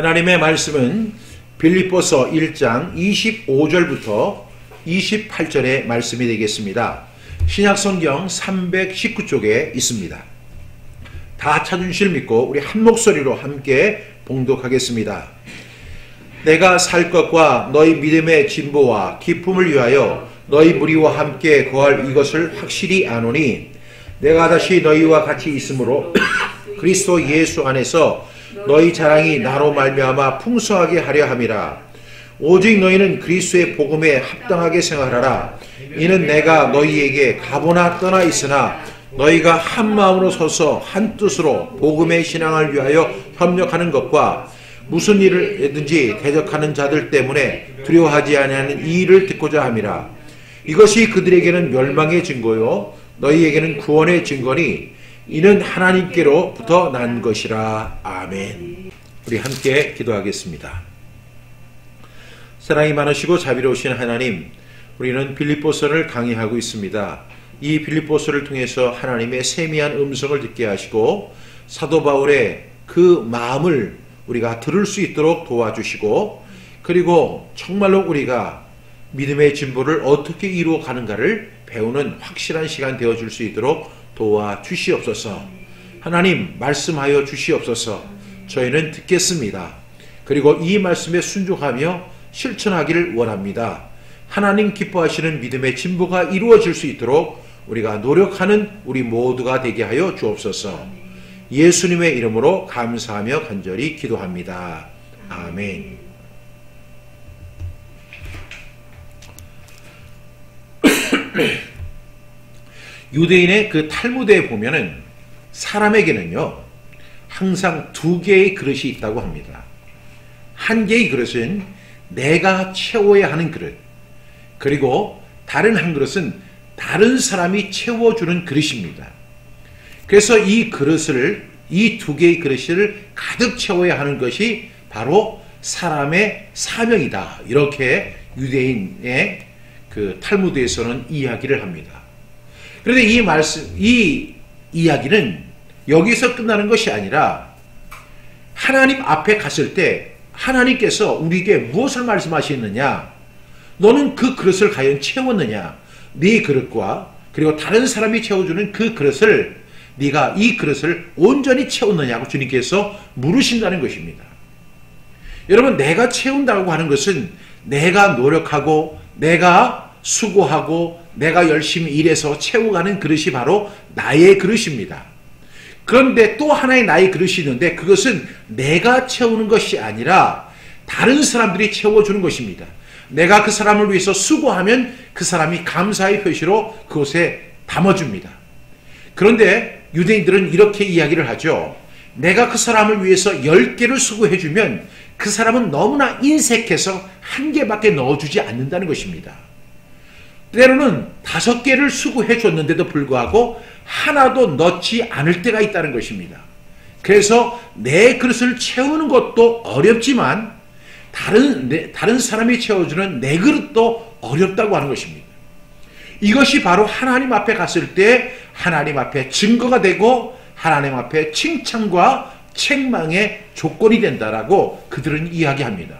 하나님의 말씀은 빌립보서 1장 25절부터 28절의 말씀이 되겠습니다. 신약성경 319쪽에 있습니다. 다 찾은 줄 믿고 우리 한 목소리로 함께 봉독하겠습니다. 내가 살 것과 너희 믿음의 진보와 기쁨을 위하여 너희 무리와 함께 거할 이것을 확실히 아노니 내가 다시 너희와 같이 있으므로 그리스도 예수 안에서 너희 자랑이 나로 말미암아 풍성하게 하려 함이라. 오직 너희는 그리스도의 복음에 합당하게 생활하라. 이는 내가 너희에게 가보나 떠나 있으나 너희가 한 마음으로 서서 한 뜻으로 복음의 신앙을 위하여 협력하는 것과 무슨 일을든지 대적하는 자들 때문에 두려워하지 아니하는 이 일을 듣고자 함이라. 이것이 그들에게는 멸망의 증거요 너희에게는 구원의 증거니 이는 하나님께로부터 난 것이라. 아멘. 우리 함께 기도하겠습니다. 사랑이 많으시고 자비로우신 하나님, 우리는 빌립보서를 강의하고 있습니다. 이 빌립보서를 통해서 하나님의 세미한 음성을 듣게 하시고 사도 바울의 그 마음을 우리가 들을 수 있도록 도와주시고, 그리고 정말로 우리가 믿음의 진보를 어떻게 이루어 가는가를 배우는 확실한 시간 되어줄 수 있도록 도와주시옵소서. 하나님 말씀하여 주시옵소서. 저희는 듣겠습니다. 그리고 이 말씀에 순종하며 실천하기를 원합니다. 하나님 기뻐하시는 믿음의 진보가 이루어질 수 있도록 우리가 노력하는 우리 모두가 되게 하여 주옵소서. 예수님의 이름으로 감사하며 간절히 기도합니다. 아멘. 유대인의 그 탈무드에 보면은 사람에게는요 항상 두 개의 그릇이 있다고 합니다. 한 개의 그릇은 내가 채워야 하는 그릇, 그리고 다른 한 그릇은 다른 사람이 채워주는 그릇입니다. 그래서 이 그릇을, 이 두 개의 그릇을 가득 채워야 하는 것이 바로 사람의 사명이다. 이렇게 유대인의 그 탈무드에서는 이야기를 합니다. 그런데 이 이야기는 여기서 끝나는 것이 아니라 하나님 앞에 갔을 때 하나님께서 우리에게 무엇을 말씀하시느냐, 너는 그 그릇을 과연 채웠느냐, 네 그릇과 그리고 다른 사람이 채워주는 그 그릇을 네가 이 그릇을 온전히 채웠느냐고 주님께서 물으신다는 것입니다. 여러분, 내가 채운다고 하는 것은 내가 노력하고 내가 수고하고 내가 열심히 일해서 채워가는 그릇이 바로 나의 그릇입니다. 그런데 또 하나의 나의 그릇이 있는데 그것은 내가 채우는 것이 아니라 다른 사람들이 채워주는 것입니다. 내가 그 사람을 위해서 수고하면 그 사람이 감사의 표시로 그것에 담아줍니다. 그런데 유대인들은 이렇게 이야기를 하죠. 내가 그 사람을 위해서 10개를 수고해주면 그 사람은 너무나 인색해서 한 개밖에 넣어주지 않는다는 것입니다. 때로는 5개를 수고해 줬는데도 불구하고 하나도 넣지 않을 때가 있다는 것입니다. 그래서 내 그릇을 채우는 것도 어렵지만 다른 사람이 채워주는 내 그릇도 어렵다고 하는 것입니다. 이것이 바로 하나님 앞에 갔을 때 하나님 앞에 증거가 되고 하나님 앞에 칭찬과 책망의 조건이 된다라고 그들은 이야기합니다.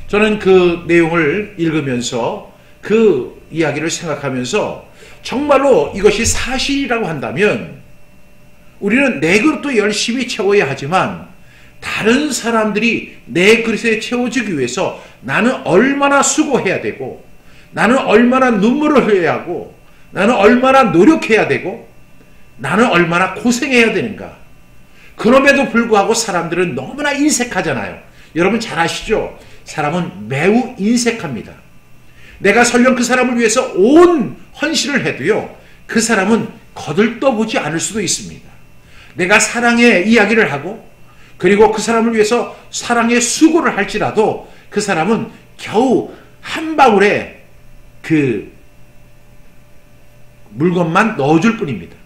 저는 그 내용을 읽으면서 그 이야기를 생각하면서 정말로 이것이 사실이라고 한다면 우리는 내 그릇도 열심히 채워야 하지만 다른 사람들이 내 그릇에 채워주기 위해서 나는 얼마나 수고해야 되고 나는 얼마나 눈물을 흘려야 하고 나는 얼마나 노력해야 되고 나는 얼마나 고생해야 되는가. 그럼에도 불구하고 사람들은 너무나 인색하잖아요. 여러분 잘 아시죠? 사람은 매우 인색합니다. 내가 설령 그 사람을 위해서 온 헌신을 해도요, 그 사람은 거들떠보지 않을 수도 있습니다. 내가 사랑의 이야기를 하고 그리고 그 사람을 위해서 사랑의 수고를 할지라도 그 사람은 겨우 한 방울의 그 물건만 넣어줄 뿐입니다.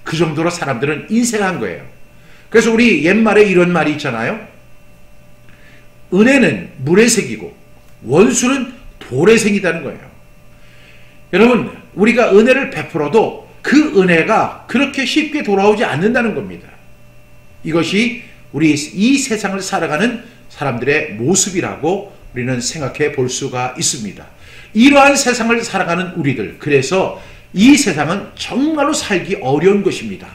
그 정도로 사람들은 인색한 거예요. 그래서 우리 옛말에 이런 말이 있잖아요. 은혜는 물에 새기고 원수는 돌에 새기다는 거예요. 여러분, 우리가 은혜를 베풀어도 그 은혜가 그렇게 쉽게 돌아오지 않는다는 겁니다. 이것이 우리 이 세상을 살아가는 사람들의 모습이라고 우리는 생각해 볼 수가 있습니다. 이러한 세상을 살아가는 우리들, 그래서 이 세상은 정말로 살기 어려운 것입니다.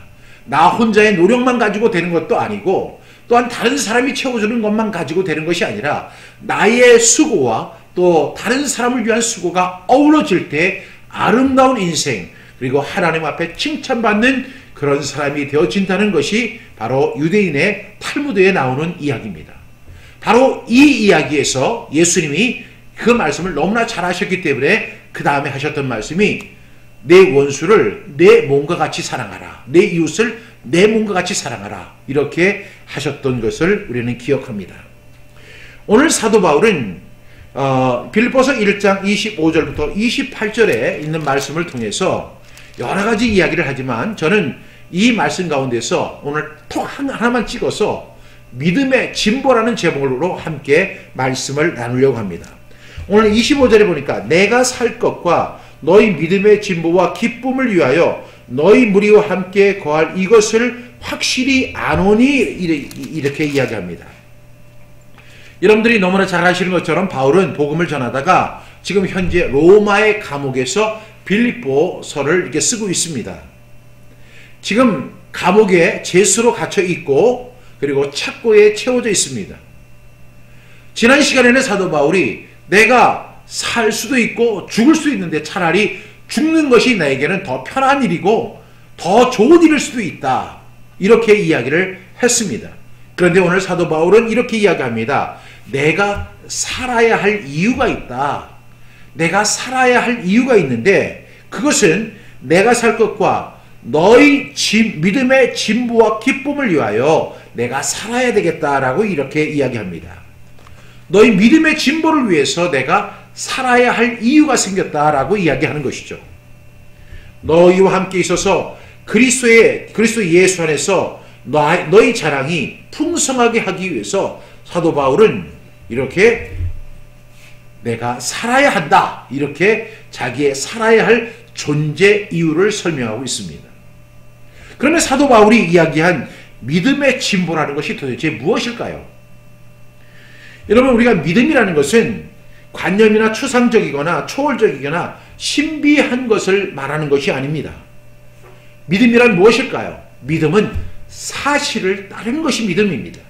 나 혼자의 노력만 가지고 되는 것도 아니고 또한 다른 사람이 채워주는 것만 가지고 되는 것이 아니라 나의 수고와 또 다른 사람을 위한 수고가 어우러질 때 아름다운 인생, 그리고 하나님 앞에 칭찬받는 그런 사람이 되어진다는 것이 바로 유대인의 탈무드에 나오는 이야기입니다. 바로 이 이야기에서 예수님이 그 말씀을 너무나 잘 하셨기 때문에 그 다음에 하셨던 말씀이 내 원수를 내 몸과 같이 사랑하라, 내 이웃을 내 몸과 같이 사랑하라, 이렇게 하셨던 것을 우리는 기억합니다. 오늘 사도 바울은 빌립보서 1장 25절부터 28절에 있는 말씀을 통해서 여러 가지 이야기를 하지만 저는 이 말씀 가운데서 오늘 톡 하나만 찍어서 믿음의 진보라는 제목으로 함께 말씀을 나누려고 합니다. 오늘 25절에 보니까 내가 살 것과 너희 믿음의 진보와 기쁨을 위하여 너희 무리와 함께 거할 이것을 확실히 아노니, 이렇게 이야기합니다. 여러분들이 너무나 잘 아시는 것처럼 바울은 복음을 전하다가 지금 현재 로마의 감옥에서 빌립보서를 이렇게 쓰고 있습니다. 지금 감옥에 죄수로 갇혀 있고 그리고 착고에 채워져 있습니다. 지난 시간에는 사도 바울이 내가 살 수도 있고 죽을 수도 있는데 차라리 죽는 것이 나에게는 더 편한 일이고 더 좋은 일일 수도 있다, 이렇게 이야기를 했습니다. 그런데 오늘 사도 바울은 이렇게 이야기합니다. 내가 살아야 할 이유가 있다. 내가 살아야 할 이유가 있는데 그것은 내가 살 것과 너희 믿음의 진보와 기쁨을 위하여 내가 살아야 되겠다라고 이렇게 이야기합니다. 너희 믿음의 진보를 위해서 내가 살아야 할 이유가 생겼다라고 이야기하는 것이죠. 너희와 함께 있어서 그리스도 예수 안에서 너희 자랑이 풍성하게 하기 위해서 사도 바울은 이렇게 내가 살아야 한다, 이렇게 자기의 살아야 할 존재 이유를 설명하고 있습니다. 그런데 사도 바울이 이야기한 믿음의 진보라는 것이 도대체 무엇일까요? 여러분, 우리가 믿음이라는 것은 관념이나 추상적이거나 초월적이거나 신비한 것을 말하는 것이 아닙니다. 믿음이란 무엇일까요? 믿음은 사실을 따르는 것이 믿음입니다.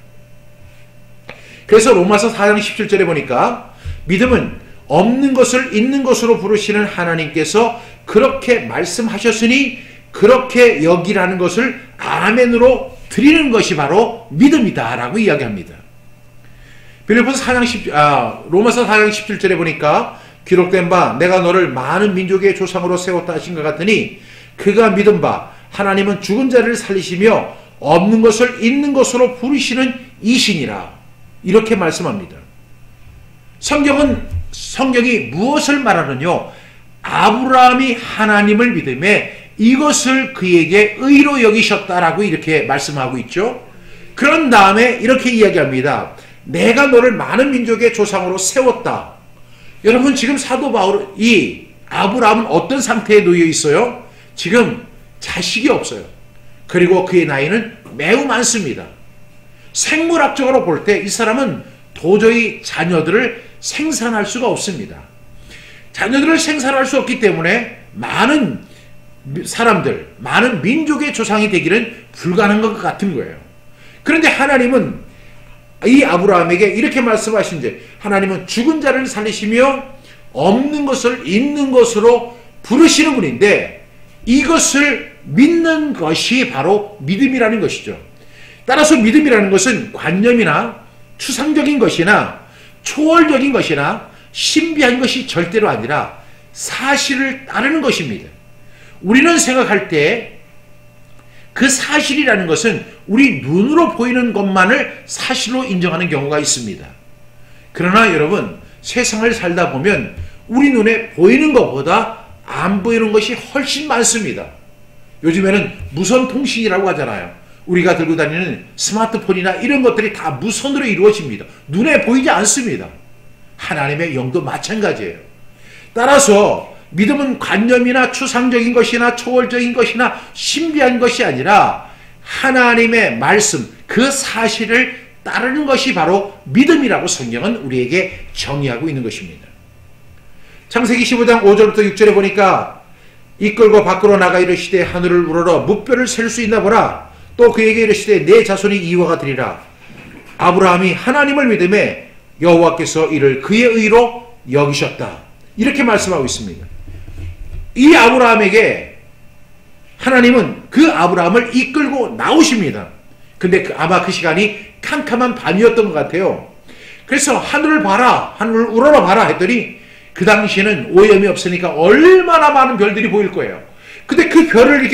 그래서 로마서 4장 17절에 보니까 믿음은 없는 것을 있는 것으로 부르시는 하나님께서 그렇게 말씀하셨으니 그렇게 여기라는 것을 아멘으로 드리는 것이 바로 믿음이다 라고 이야기합니다. 빌립보서 4장 로마서 4장 17절에 보니까 기록된 바 내가 너를 많은 민족의 조상으로 세웠다 하신 것 같으니 그가 믿은 바 하나님은 죽은 자를 살리시며 없는 것을 있는 것으로 부르시는 이신이라, 이렇게 말씀합니다. 성경이 무엇을 말하느냐? 아브라함이 하나님을 믿음에 이것을 그에게 의로 여기셨다라고 이렇게 말씀하고 있죠. 그런 다음에 이렇게 이야기합니다. 내가 너를 많은 민족의 조상으로 세웠다. 여러분, 지금 사도 바울, 이 아브라함은 어떤 상태에 놓여 있어요? 지금 자식이 없어요. 그리고 그의 나이는 매우 많습니다. 생물학적으로 볼 때 이 사람은 도저히 자녀들을 생산할 수가 없습니다. 자녀들을 생산할 수 없기 때문에 많은 사람들, 많은 민족의 조상이 되기는 불가능한 것 같은 거예요. 그런데 하나님은 이 아브라함에게 이렇게 말씀하신지, 하나님은 죽은 자를 살리시며 없는 것을 있는 것으로 부르시는 분인데 이것을 믿는 것이 바로 믿음이라는 것이죠. 따라서 믿음이라는 것은 관념이나 추상적인 것이나 초월적인 것이나 신비한 것이 절대로 아니라 사실을 따르는 것입니다. 우리는 생각할 때 그 사실이라는 것은 우리 눈으로 보이는 것만을 사실로 인정하는 경우가 있습니다. 그러나 여러분, 세상을 살다 보면 우리 눈에 보이는 것보다 안 보이는 것이 훨씬 많습니다. 요즘에는 무선 통신이라고 하잖아요. 우리가 들고 다니는 스마트폰이나 이런 것들이 다 무선으로 이루어집니다. 눈에 보이지 않습니다. 하나님의 영도 마찬가지예요. 따라서 믿음은 관념이나 추상적인 것이나 초월적인 것이나 신비한 것이 아니라 하나님의 말씀, 그 사실을 따르는 것이 바로 믿음이라고 성경은 우리에게 정의하고 있는 것입니다. 창세기 15장 5절부터 6절에 보니까 이끌고 밖으로 나가 이르시되 하늘을 우러러 무뼈를 셀 수 있나 보라. 또 그에게 이르시되 내 자손이 이와 같으리라. 아브라함이 하나님을 믿음에 여호와께서 이를 그의 의로 여기셨다. 이렇게 말씀하고 있습니다. 이 아브라함에게 하나님은 그 아브라함을 이끌고 나오십니다. 근데 아마 그 시간이 캄캄한 밤이었던 것 같아요. 그래서 하늘을 봐라, 하늘을 우러러 봐라 했더니 그 당시에는 오염이 없으니까 얼마나 많은 별들이 보일 거예요. 근데 그 별을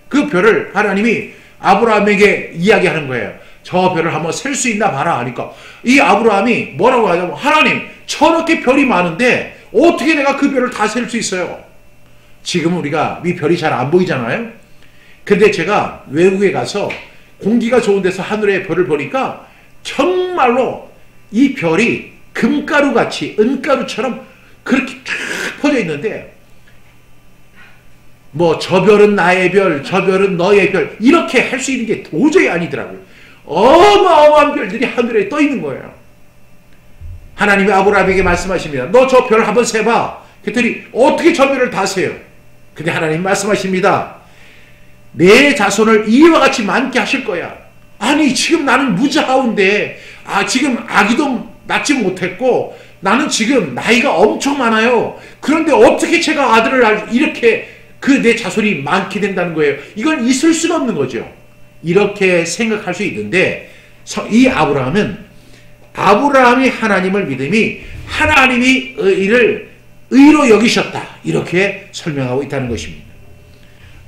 그 별을 하나님이 아브라함에게 이야기하는 거예요. 저 별을 한번 셀 수 있나 봐라 하니까 이 아브라함이 뭐라고 하냐면 하나님 저렇게 별이 많은데 어떻게 내가 그 별을 다 셀 수 있어요? 지금 우리가 이 별이 잘 안 보이잖아요. 근데 제가 외국에 가서 공기가 좋은 데서 하늘의 별을 보니까 정말로 이 별이 금가루같이 은가루처럼 그렇게 쫙 퍼져 있는데 뭐 저 별은 나의 별, 저 별은 너의 별 이렇게 할 수 있는 게 도저히 아니더라고요. 어마어마한 별들이 하늘에 떠 있는 거예요. 하나님이 아브라함에게 말씀하십니다. 너 저 별 한번 세봐. 그랬더니 어떻게 저 별을 다 세요? 근데 하나님 말씀하십니다. 내 자손을 이와 같이 많게 하실 거야. 아니 지금 나는 무자하운데 지금 아기도 낳지 못했고 나는 지금 나이가 엄청 많아요. 그런데 어떻게 제가 아들을 이렇게 내 자손이 많게 된다는 거예요. 이건 있을 수가 없는 거죠. 이렇게 생각할 수 있는데 이 아브라함이 하나님을 믿음이 하나님이 이를 의로 여기셨다. 이렇게 설명하고 있다는 것입니다.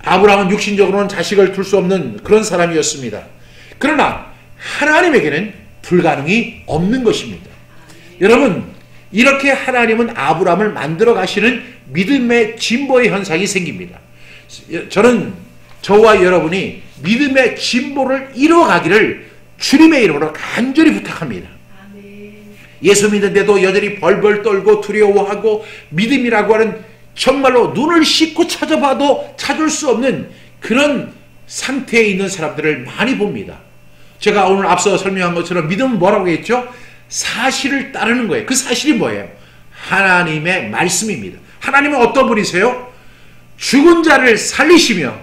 아브라함은 육신적으로는 자식을 둘 수 없는 그런 사람이었습니다. 그러나 하나님에게는 불가능이 없는 것입니다. 여러분 이렇게 하나님은 아브라함을 만들어 가시는 믿음의 진보의 현상이 생깁니다. 저와 여러분이 믿음의 진보를 이루어가기를 주님의 이름으로 간절히 부탁합니다. 예수 믿는데도 여전히 벌벌 떨고 두려워하고 믿음이라고 하는 정말로 눈을 씻고 찾아봐도 찾을 수 없는 그런 상태에 있는 사람들을 많이 봅니다. 제가 오늘 앞서 설명한 것처럼 믿음은 뭐라고 했죠? 사실을 따르는 거예요. 그 사실이 뭐예요? 하나님의 말씀입니다. 하나님은 어떤 분이세요? 죽은 자를 살리시며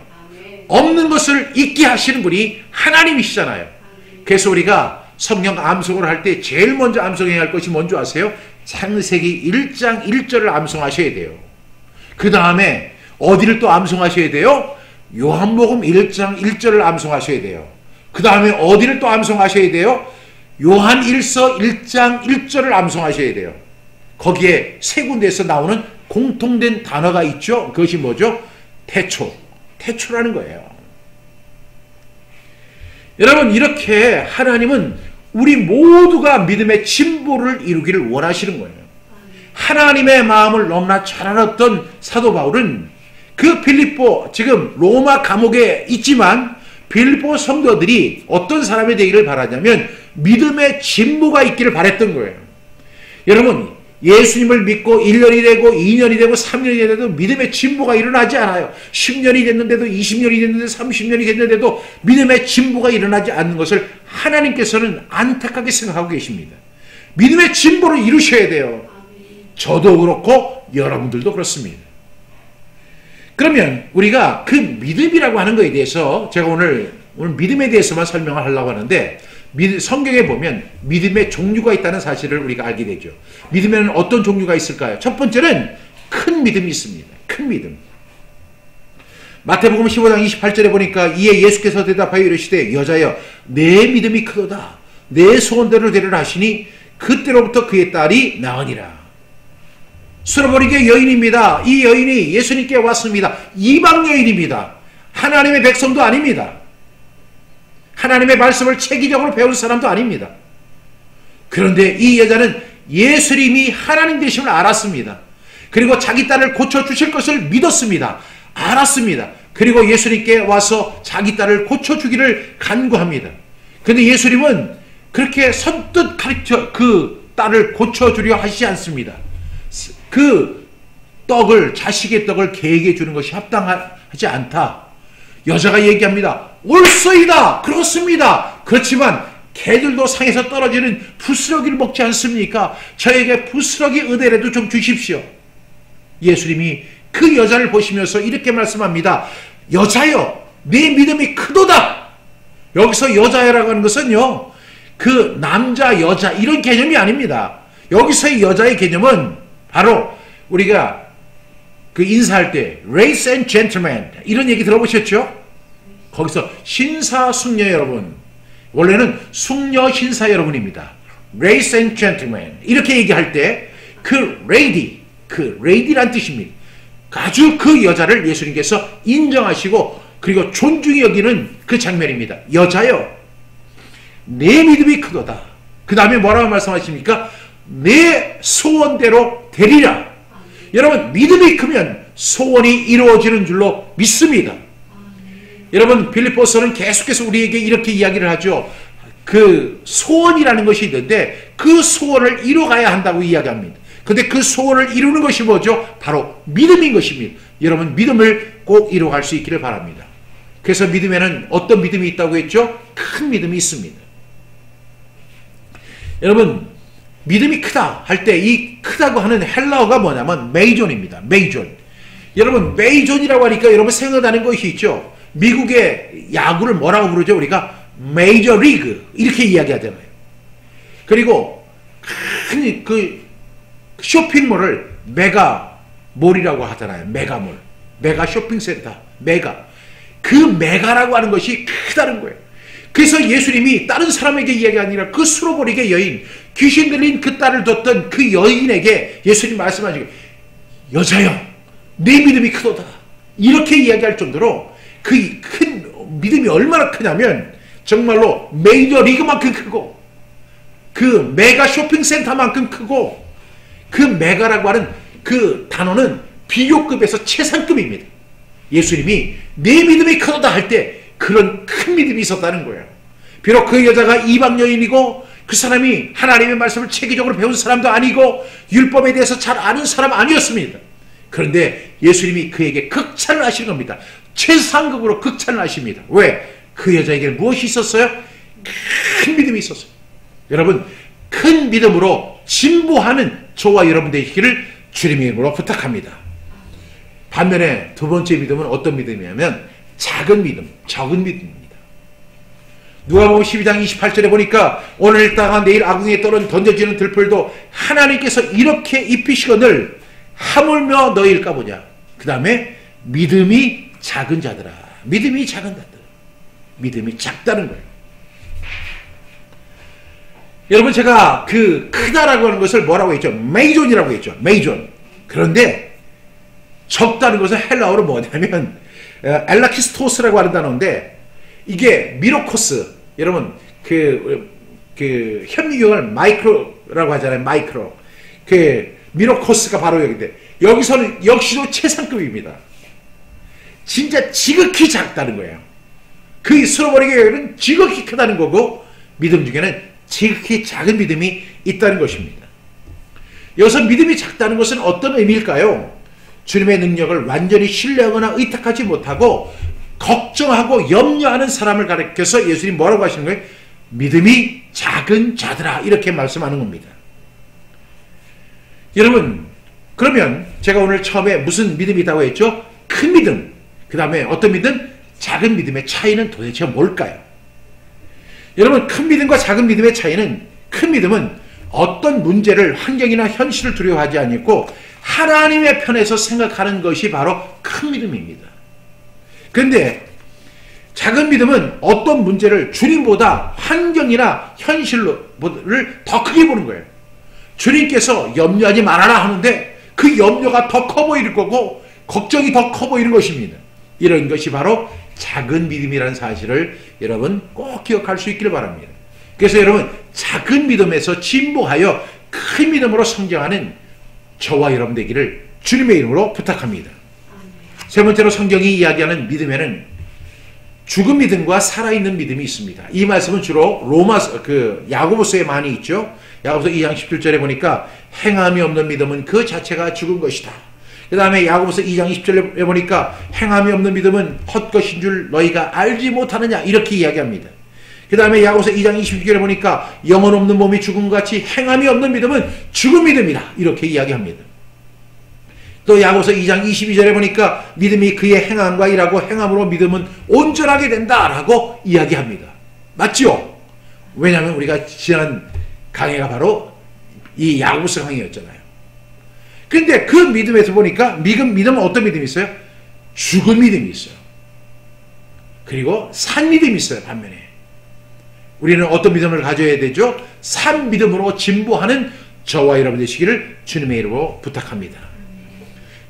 없는 것을 있게 하시는 분이 하나님이시잖아요. 그래서 우리가 성경 암송을 할 때 제일 먼저 암송해야 할 것이 뭔지 아세요? 창세기 1장 1절을 암송하셔야 돼요. 그 다음에 어디를 또 암송하셔야 돼요? 요한복음 1장 1절을 암송하셔야 돼요. 그 다음에 어디를 또 암송하셔야 돼요? 요한 1서 1장 1절을 암송하셔야 돼요. 거기에 세 군데에서 나오는 공통된 단어가 있죠. 그것이 뭐죠? 태초라는 거예요. 여러분 이렇게 하나님은 우리 모두가 믿음의 진보를 이루기를 원하시는 거예요. 하나님의 마음을 너무나 잘 알았던 사도 바울은 그 빌립보 지금 로마 감옥에 있지만 빌립보 성도들이 어떤 사람이 되기를 바라냐면 믿음의 진보가 있기를 바랬던 거예요. 여러분 예수님을 믿고 1년이 되고 2년이 되고 3년이 되도 믿음의 진보가 일어나지 않아요. 10년이 됐는데도 20년이 됐는데 30년이 됐는데도 믿음의 진보가 일어나지 않는 것을 하나님께서는 안타깝게 생각하고 계십니다. 믿음의 진보를 이루셔야 돼요. 저도 그렇고 여러분들도 그렇습니다. 그러면 우리가 그 믿음이라고 하는 것에 대해서 제가 오늘 믿음에 대해서만 설명을 하려고 하는데 성경에 보면 믿음의 종류가 있다는 사실을 우리가 알게 되죠. 믿음에는 어떤 종류가 있을까요? 첫 번째는 큰 믿음이 있습니다. 큰 믿음. 마태복음 15장 28절에 보니까 이에 예수께서 대답하여 이르시되 여자여 내 믿음이 크도다. 내 소원대로 되리라 하시니 그때로부터 그의 딸이 나으니라. 수로보리게 여인입니다. 이 여인이 예수님께 왔습니다. 이방 여인입니다. 하나님의 백성도 아닙니다. 하나님의 말씀을 체계적으로 배운 사람도 아닙니다. 그런데 이 여자는 예수님이 하나님 되심을 알았습니다. 그리고 자기 딸을 고쳐주실 것을 믿었습니다. 알았습니다. 그리고 예수님께 와서 자기 딸을 고쳐주기를 간구합니다. 그런데 예수님은 그렇게 선뜻 가르쳐 그 딸을 고쳐주려 하시지 않습니다. 그 자식의 떡을 개에게 주는 것이 합당하지 않다. 여자가 얘기합니다. 옳소이다. 그렇습니다. 그렇지만 개들도 상에서 떨어지는 부스러기를 먹지 않습니까? 저에게 부스러기 은혜라도 좀 주십시오. 예수님이 그 여자를 보시면서 이렇게 말씀합니다. 여자여, 네 믿음이 크도다. 여기서 여자라고 하는 것은요, 그 남자, 여자 이런 개념이 아닙니다. 여기서의 여자의 개념은 바로 우리가 그 인사할 때 Ladies and Gentlemen 이런 얘기 들어보셨죠? 거기서 신사숙녀 여러분, 원래는 숙녀 신사 여러분입니다. Ladies and Gentlemen 이렇게 얘기할 때 그 lady, 그 lady란 뜻입니다. 아주 그 여자를 예수님께서 인정하시고 그리고 존중히 여기는 그 장면입니다. 여자여, 내 믿음이 크도다. 그 다음에 뭐라고 말씀하십니까? 내 소원대로 되리라. 여러분, 믿음이 크면 소원이 이루어지는 줄로 믿습니다. 여러분, 빌립보서는 계속해서 우리에게 이렇게 이야기를 하죠. 그 소원이라는 것이 있는데 그 소원을 이루어가야 한다고 이야기합니다. 근데 그 소원을 이루는 것이 뭐죠? 바로 믿음인 것입니다. 여러분, 믿음을 꼭 이루어갈 수 있기를 바랍니다. 그래서 믿음에는 어떤 믿음이 있다고 했죠? 큰 믿음이 있습니다. 여러분, 믿음이 크다 할 때 이 크다고 하는 헬라어가 뭐냐면 메이존입니다. 메이존. 여러분, 메이존이라고 하니까 여러분 생각나는 것이 있죠. 미국의 야구를 뭐라고 부르죠? 우리가 메이저 리그 이렇게 이야기하잖아요. 그리고 큰 그 쇼핑몰을 메가몰이라고 하잖아요. 메가몰, 메가 쇼핑센터, 메가. 그 메가라고 하는 것이 크다는 거예요. 그래서 예수님이 다른 사람에게 이야기가 아니라 그 수로보리게 여인, 귀신 들린 그 딸을 뒀던 그 여인에게 예수님 말씀하시고, 여자여, 네 믿음이 크도다. 이렇게 이야기할 정도로 그 큰 믿음이 얼마나 크냐면 정말로 메이저 리그만큼 크고 그 메가 쇼핑센터만큼 크고, 그 메가라고 하는 그 단어는 비교급에서 최상급입니다. 예수님이 내 믿음이 크도다 할 때 그런 큰 믿음이 있었다는 거예요. 비록 그 여자가 이방 여인이고 그 사람이 하나님의 말씀을 체계적으로 배운 사람도 아니고 율법에 대해서 잘 아는 사람 아니었습니다. 그런데 예수님이 그에게 극찬을 하시는 겁니다. 최상급으로 극찬을 하십니다. 왜? 그 여자에게는 무엇이 있었어요? 큰 믿음이 있었어요. 여러분, 큰 믿음으로 진보하는 저와 여러분 되시기를 주님의 이름으로 부탁합니다. 반면에 두 번째 믿음은 어떤 믿음이냐면 작은 믿음, 적은 믿음입니다. 누가복음 12장 28절에 보니까 오늘 일다가 내일 아궁이에 던져지는 들풀도 하나님께서 이렇게 입히시거늘 하물며 너희일까 보냐. 그 다음에 믿음이 작은 자들아. 믿음이 작은 자들. 믿음이 작다는 거예요. 여러분, 제가 그 크다라고 하는 것을 뭐라고 했죠? 메이존이라고 했죠. 메이존. 그런데 적다는 것은 헬라어로 뭐냐면 엘라키스토스라고 하는 단어인데 이게 미로코스. 여러분, 그 현미경을 마이크로라고 하잖아요. 마이크로. 그 미로코스가 바로 여기인데 여기서는 역시도 최상급입니다. 진짜 지극히 작다는 거예요. 그 수로버리게는 지극히 크다는 거고 믿음 중에는 지극히 작은 믿음이 있다는 것입니다. 여기서 믿음이 작다는 것은 어떤 의미일까요? 주님의 능력을 완전히 신뢰하거나 의탁하지 못하고 걱정하고 염려하는 사람을 가리켜서 예수님이 뭐라고 하시는 거예요? 믿음이 작은 자들아, 이렇게 말씀하는 겁니다. 여러분, 그러면 제가 오늘 처음에 무슨 믿음이 있다고 했죠? 큰 믿음, 그 다음에 어떤 믿음? 작은 믿음의 차이는 도대체 뭘까요? 여러분, 큰 믿음과 작은 믿음의 차이는, 큰 믿음은 어떤 문제를, 환경이나 현실을 두려워하지 않고 하나님의 편에서 생각하는 것이 바로 큰 믿음입니다. 그런데 작은 믿음은 어떤 문제를 주님보다 환경이나 현실을 더 크게 보는 거예요. 주님께서 염려하지 말아라 하는데 그 염려가 더 커 보일 거고 걱정이 더 커 보이는 것입니다. 이런 것이 바로 작은 믿음이라는 사실을 여러분 꼭 기억할 수 있기를 바랍니다. 그래서 여러분, 작은 믿음에서 진보하여 큰 믿음으로 성장하는 저와 여러분 되기를 주님의 이름으로 부탁합니다. 세 번째로 성경이 이야기하는 믿음에는 죽은 믿음과 살아있는 믿음이 있습니다. 이 말씀은 주로 야고보서에 많이 있죠. 야고보서 2장 17절에 보니까 행함이 없는 믿음은 그 자체가 죽은 것이다. 그 다음에 야고보서 2장 20절에 보니까 행함이 없는 믿음은 헛것인 줄 너희가 알지 못하느냐, 이렇게 이야기합니다. 그 다음에 야고보서 2장 26절에 보니까 영혼 없는 몸이 죽음같이 행함이 없는 믿음은 죽은 믿음이다. 이렇게 이야기합니다. 또 야고보서 2장 22절에 보니까 믿음이 그의 행함과 일하고 행함으로 믿음은 온전하게 된다라고 이야기합니다. 맞죠? 왜냐하면 우리가 지난 강의가 바로 이 야고보서 강의였잖아요. 그런데 그 믿음에서 보니까 믿음은 어떤 믿음이 있어요? 죽은 믿음이 있어요. 그리고 산 믿음이 있어요. 반면에 우리는 어떤 믿음을 가져야 되죠? 산 믿음으로 진보하는 저와 여러분 되시기를 주님의 이름으로 부탁합니다.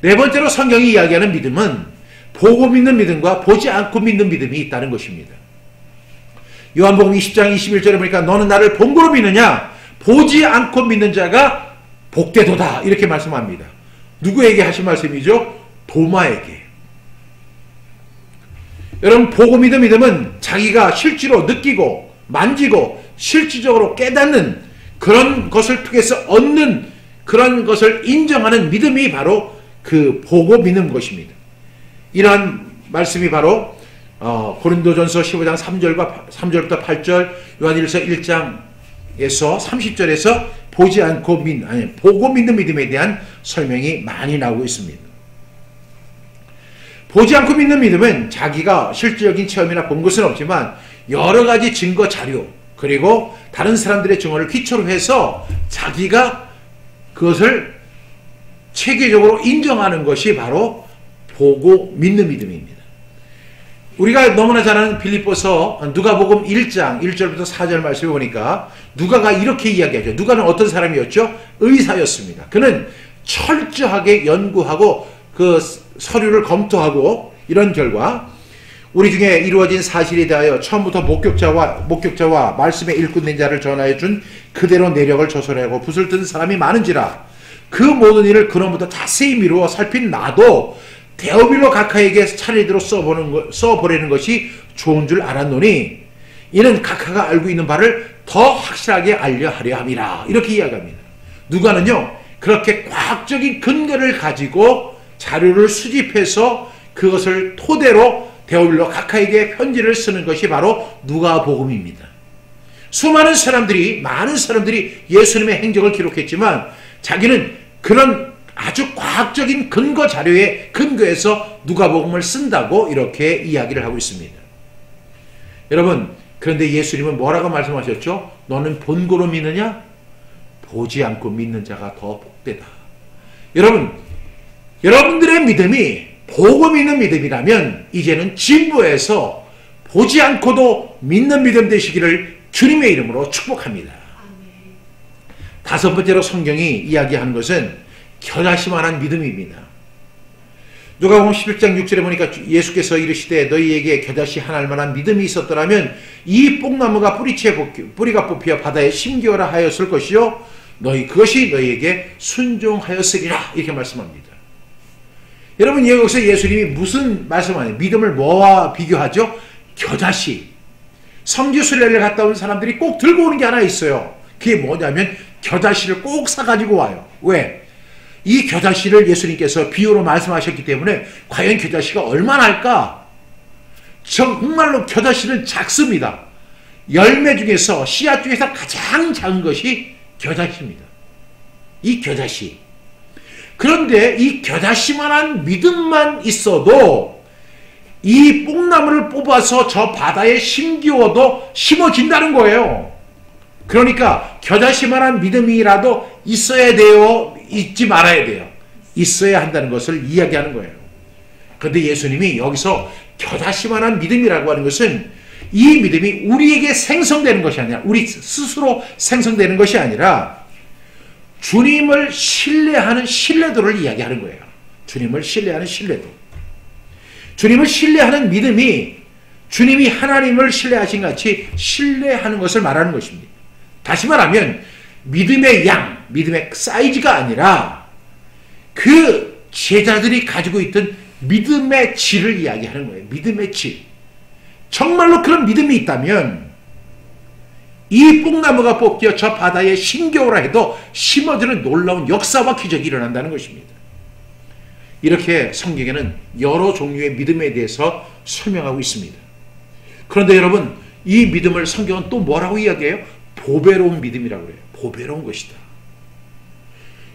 네 번째로 성경이 이야기하는 믿음은 보고 믿는 믿음과 보지 않고 믿는 믿음이 있다는 것입니다. 요한복음 20장 21절에 보니까 너는 나를 본고로 믿느냐? 보지 않고 믿는 자가 복되도다. 이렇게 말씀합니다. 누구에게 하신 말씀이죠? 도마에게. 여러분, 보고 믿는 믿음은 자기가 실제로 느끼고 만지고 실질적으로 깨닫는 그런 것을 통해서 얻는 그런 것을 인정하는 믿음이 바로 그 보고 믿는 것입니다. 이러한 말씀이 바로 고린도전서 15장 3절부터 8절, 요한일서 1장에서 30절에서 보고 믿는 믿음에 대한 설명이 많이 나오고 있습니다. 보지 않고 믿는 믿음은 자기가 실질적인 체험이나 본 것은 없지만 여러 가지 증거 자료 그리고 다른 사람들의 증언을 기초로 해서 자기가 그것을 체계적으로 인정하는 것이 바로 보고 믿는 믿음입니다. 우리가 너무나 잘 아는 빌립보서 누가복음 1장 1절부터 4절 말씀을 보니까 누가가 이렇게 이야기하죠. 누가는 어떤 사람이었죠? 의사였습니다. 그는 철저하게 연구하고 그 서류를 검토하고 이런 결과 우리 중에 이루어진 사실에 대하여 처음부터 목격자와 말씀의 일꾼된 자를 전하여 준 그대로 내력을 조선하고 붓을 든 사람이 많은지라 그 모든 일을 그놈부터 자세히 미루어 살핀 나도 데오빌로 각하에게 차례대로 써보내는 것이 좋은 줄 알았노니 이는 각하가 알고 있는 바를 더 확실하게 알려하려 함이라. 이렇게 이야기합니다. 누가는요 그렇게 과학적인 근거를 가지고 자료를 수집해서 그것을 토대로 데오빌로 각하에게 편지를 쓰는 것이 바로 누가복음입니다. 많은 사람들이 예수님의 행적을 기록했지만 자기는 그런 아주 과학적인 근거 자료에 근거해서 누가복음을 쓴다고 이렇게 이야기를 하고 있습니다. 여러분, 그런데 예수님은 뭐라고 말씀하셨죠? 너는 본고로 믿느냐? 보지 않고 믿는 자가 더 복되다. 여러분들의 믿음이 보고 믿는 믿음이라면 이제는 진보해서 보지 않고도 믿는 믿음 되시기를 주님의 이름으로 축복합니다. 다섯 번째로 성경이 이야기하는 것은 겨자씨만한 믿음입니다. 누가복음 11장 6절에 보니까 예수께서 이르시되 너희에게 겨자씨 한 알만한 믿음이 있었더라면 이 뽕나무가 뿌리가 뽑혀 바다에 심기어라 하였을 것이요 그것이 너희에게 순종하였으리라. 이렇게 말씀합니다. 여러분, 여기서 예수님이 무슨 말씀하냐? 믿음을 뭐와 비교하죠? 겨자씨. 성지순례를 갔다 온 사람들이 꼭 들고 오는 게 하나 있어요. 그게 뭐냐면 겨자씨를 꼭 사가지고 와요. 왜? 이 겨자씨를 예수님께서 비유로 말씀하셨기 때문에 과연 겨자씨가 얼마나 할까? 정말로 겨자씨는 작습니다. 열매 중에서 씨앗 중에서 가장 작은 것이 겨자씨입니다. 이 겨자씨. 그런데 이 겨자씨만한 믿음만 있어도 이 뽕나무를 뽑아서 저 바다에 심기워도 심어진다는 거예요. 그러니까 겨자씨만한 믿음이라도 있어야 돼요? 있지 말아야 돼요? 있어야 한다는 것을 이야기하는 거예요. 그런데 예수님이 여기서 겨자씨만한 믿음이라고 하는 것은 이 믿음이 우리에게 생성되는 것이 아니라 우리 스스로 생성되는 것이 아니라 주님을 신뢰하는 신뢰도를 이야기하는 거예요. 주님을 신뢰하는 신뢰도. 주님을 신뢰하는 믿음이 주님이 하나님을 신뢰하신 같이 신뢰하는 것을 말하는 것입니다. 다시 말하면 믿음의 양, 믿음의 사이즈가 아니라 그 제자들이 가지고 있던 믿음의 질을 이야기하는 거예요. 믿음의 질. 정말로 그런 믿음이 있다면 이 뽕나무가 뽑혀 저 바다에 심겨오라 해도 심어지는 놀라운 역사와 기적이 일어난다는 것입니다. 이렇게 성경에는 여러 종류의 믿음에 대해서 설명하고 있습니다. 그런데 여러분, 이 믿음을 성경은 또 뭐라고 이야기해요? 보배로운 믿음이라고 그래요. 보배로운 것이다.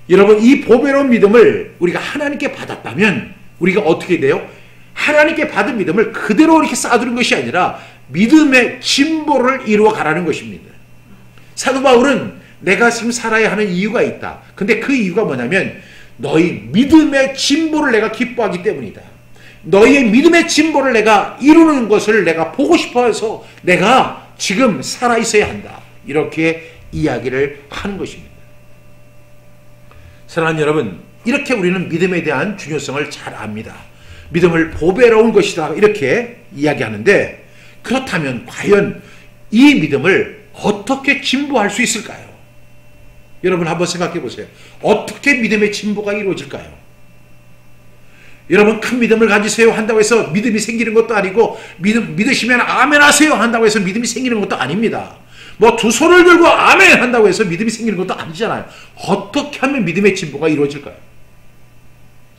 여러분, 이 보배로운 믿음을 우리가 하나님께 받았다면 우리가 어떻게 돼요? 하나님께 받은 믿음을 그대로 이렇게 쌓아두는 것이 아니라 믿음의 진보를 이루어 가라는 것입니다. 사도 바울은 내가 지금 살아야 하는 이유가 있다. 근데 그 이유가 뭐냐면 너희 믿음의 진보를 내가 기뻐하기 때문이다. 너희의 믿음의 진보를 내가 이루는 것을 내가 보고 싶어 해서 내가 지금 살아있어야 한다. 이렇게 이야기를 하는 것입니다. 사랑하는 여러분, 이렇게 우리는 믿음에 대한 중요성을 잘 압니다. 믿음을 보배로운 것이다. 이렇게 이야기하는데 그렇다면 과연 이 믿음을 어떻게 진보할 수 있을까요? 여러분 한번 생각해 보세요. 어떻게 믿음의 진보가 이루어질까요? 여러분 큰 믿음을 가지세요 한다고 해서 믿음이 생기는 것도 아니고 믿으시면 아멘 하세요 한다고 해서 믿음이 생기는 것도 아닙니다. 뭐 두 손을 들고 아멘 한다고 해서 믿음이 생기는 것도 아니잖아요. 어떻게 하면 믿음의 진보가 이루어질까요?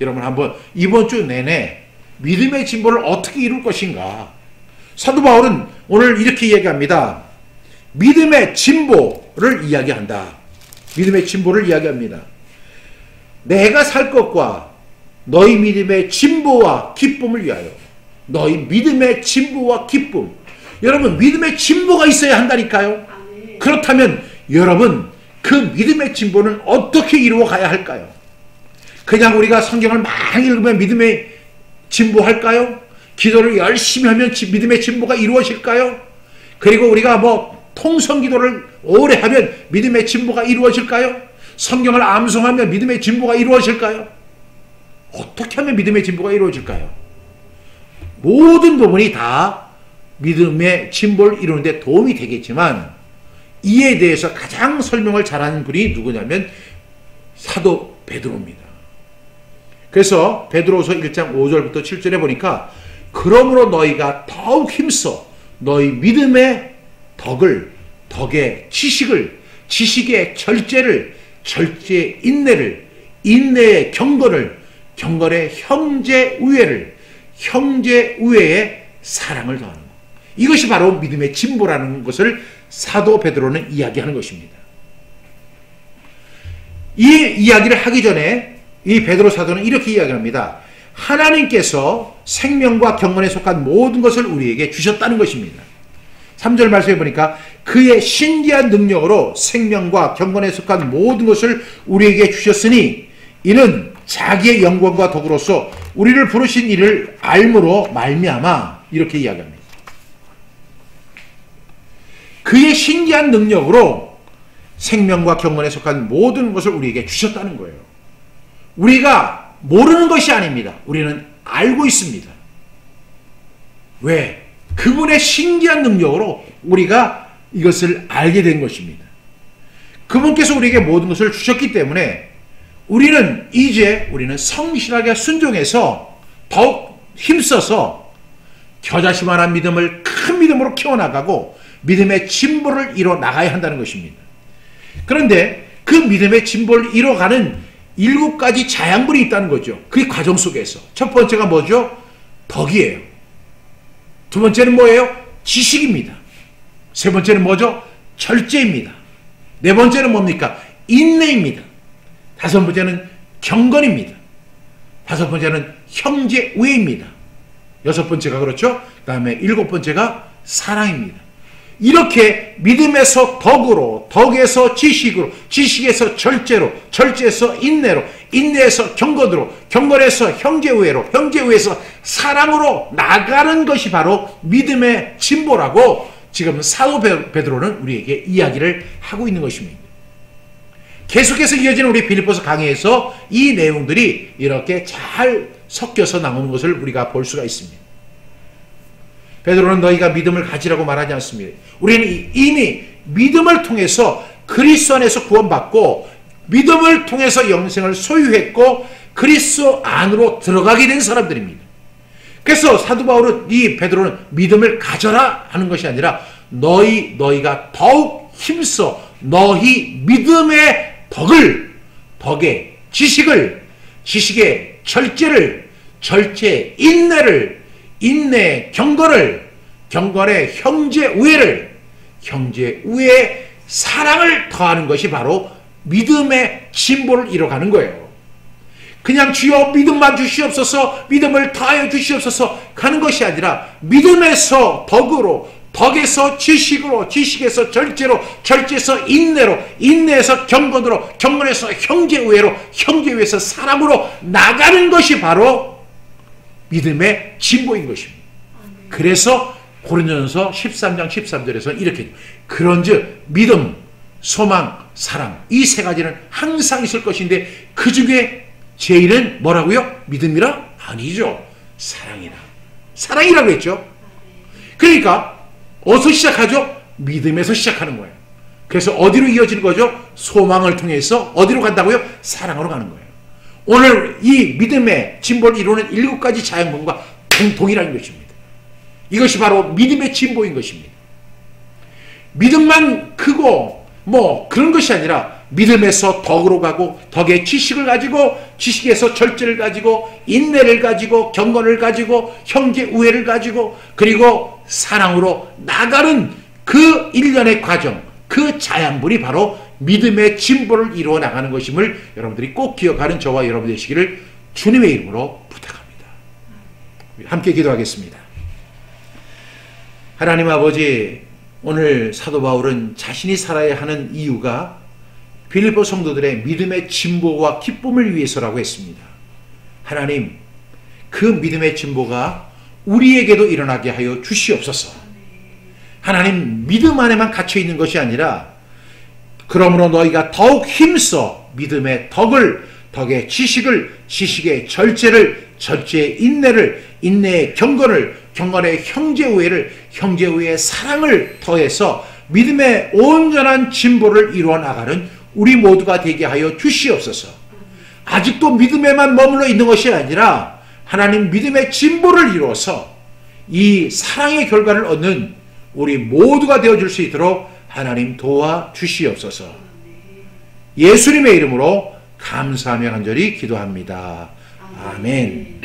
여러분 한번 이번 주 내내 믿음의 진보를 어떻게 이룰 것인가? 사도 바울은 오늘 이렇게 이야기합니다. 믿음의 진보를 이야기한다. 믿음의 진보를 이야기합니다. 내가 살 것과 너희 믿음의 진보와 기쁨을 위하여. 너희 믿음의 진보와 기쁨. 여러분 믿음의 진보가 있어야 한다니까요. 그렇다면 여러분 그 믿음의 진보는 어떻게 이루어 가야 할까요? 그냥 우리가 성경을 많이 읽으면 믿음의 진보할까요? 기도를 열심히 하면 믿음의 진보가 이루어질까요? 그리고 우리가 뭐 통성기도를 오래 하면 믿음의 진보가 이루어질까요? 성경을 암송하면 믿음의 진보가 이루어질까요? 어떻게 하면 믿음의 진보가 이루어질까요? 모든 부분이 다 믿음의 진보를 이루는 데 도움이 되겠지만 이에 대해서 가장 설명을 잘하는 분이 누구냐면 사도 베드로입니다. 그래서 베드로서 1장 5절부터 7절에 보니까 그러므로 너희가 더욱 힘써 너희 믿음의 덕의 지식을, 지식의 절제를, 절제의 인내를, 인내의 경건을, 경건의 형제우애를, 형제우애의 사랑을 더하는 것. 이것이 바로 믿음의 진보라는 것을 사도 베드로는 이야기하는 것입니다. 이 이야기를 하기 전에 이 베드로 사도는 이렇게 이야기합니다. 하나님께서 생명과 경건에 속한 모든 것을 우리에게 주셨다는 것입니다. 3절 말씀해 보니까 그의 신기한 능력으로 생명과 경건에 속한 모든 것을 우리에게 주셨으니 이는 자기의 영광과 덕으로서 우리를 부르신 이를 알므로 말미암아 이렇게 이야기합니다. 그의 신기한 능력으로 생명과 경건에 속한 모든 것을 우리에게 주셨다는 거예요. 우리가 모르는 것이 아닙니다. 우리는 알고 있습니다. 왜? 그분의 신기한 능력으로 우리가 이것을 알게 된 것입니다. 그분께서 우리에게 모든 것을 주셨기 때문에 우리는 성실하게 순종해서 더욱 힘써서 겨자씨만한 믿음을 큰 믿음으로 키워나가고 믿음의 진보를 이뤄 나가야 한다는 것입니다. 그런데 그 믿음의 진보를 이뤄가는 7가지 자양분이 있다는 거죠. 그 과정 속에서 첫 번째가 뭐죠? 덕이에요. 두 번째는 뭐예요? 지식입니다. 세 번째는 뭐죠? 절제입니다. 네 번째는 뭡니까? 인내입니다. 다섯 번째는 경건입니다. 다섯 번째는 형제우애입니다. 여섯 번째가 그렇죠? 그 다음에 일곱 번째가 사랑입니다. 이렇게 믿음에서 덕으로, 덕에서 지식으로, 지식에서 절제로, 절제에서 인내로, 인내에서 경건으로, 경건에서 형제우애로, 형제우애에서 사랑으로 나가는 것이 바로 믿음의 진보라고 지금 사도 베드로는 우리에게 이야기를 하고 있는 것입니다. 계속해서 이어지는 우리 빌립보서 강의에서 이 내용들이 이렇게 잘 섞여서 나오는 것을 우리가 볼 수가 있습니다. 베드로는 너희가 믿음을 가지라고 말하지 않습니다. 우리는 이미 믿음을 통해서 그리스도 안에서 구원받고 믿음을 통해서 영생을 소유했고 그리스도 안으로 들어가게 된 사람들입니다. 그래서 사도 바울은 이 베드로는 믿음을 가져라 하는 것이 아니라 너희가 더욱 힘써 너희 믿음의 덕의 지식을, 지식의 절제를, 절제의 인내를, 인내의 경건을, 경건의 형제 우애의 사랑을 더하는 것이 바로 믿음의 진보를 이뤄가는 거예요. 그냥 주여 믿음만 주시옵소서, 믿음을 더하여 주시옵소서 가는 것이 아니라 믿음에서 덕으로, 덕에서 지식으로, 지식에서 절제로, 절제에서 인내로, 인내에서 경건으로, 경건에서 형제우애로, 형제우애에서 사랑으로 나가는 것이 바로 믿음의 진보인 것입니다. 그래서 고린도전서 13장 13절에서 이렇게 그런즉 믿음, 소망, 사랑 이 세 가지는 항상 있을 것인데 그 중에 제일은 뭐라고요? 믿음이라? 아니죠. 사랑이라고 했죠. 그러니까 어디서 시작하죠? 믿음에서 시작하는 거예요. 그래서 어디로 이어지는 거죠? 소망을 통해서 어디로 간다고요? 사랑으로 가는 거예요. 오늘 이 믿음의 진보를 이루는 7가지 자양분과 동일한 것입니다. 이것이 바로 믿음의 진보인 것입니다. 믿음만 크고 뭐 그런 것이 아니라 믿음에서 덕으로 가고 덕의 지식을 가지고 지식에서 절제를 가지고 인내를 가지고 경건을 가지고 형제 우애를 가지고 그리고 사랑으로 나가는 그 일련의 과정, 그 자양분이 바로 믿음의 진보를 이루어 나가는 것임을 여러분들이 꼭 기억하는 저와 여러분 되시기를 주님의 이름으로 부탁합니다. 함께 기도하겠습니다. 하나님 아버지, 오늘 사도 바울은 자신이 살아야 하는 이유가 빌립보 성도들의 믿음의 진보와 기쁨을 위해서라고 했습니다. 하나님, 그 믿음의 진보가 우리에게도 일어나게 하여 주시옵소서. 하나님, 믿음 안에만 갇혀 있는 것이 아니라 그러므로 너희가 더욱 힘써 믿음의 덕의 지식을, 지식의 절제를, 절제의 인내를, 인내의 경건의 형제우애를, 형제우애의 사랑을 더해서 믿음의 온전한 진보를 이루어 나가는 우리 모두가 되게 하여 주시옵소서. 아직도 믿음에만 머물러 있는 것이 아니라 하나님 믿음의 진보를 이루어서 이 사랑의 결과를 얻는 우리 모두가 되어줄 수 있도록 하나님 도와주시옵소서. 예수님의 이름으로 감사하며 간절히 기도합니다. 아멘.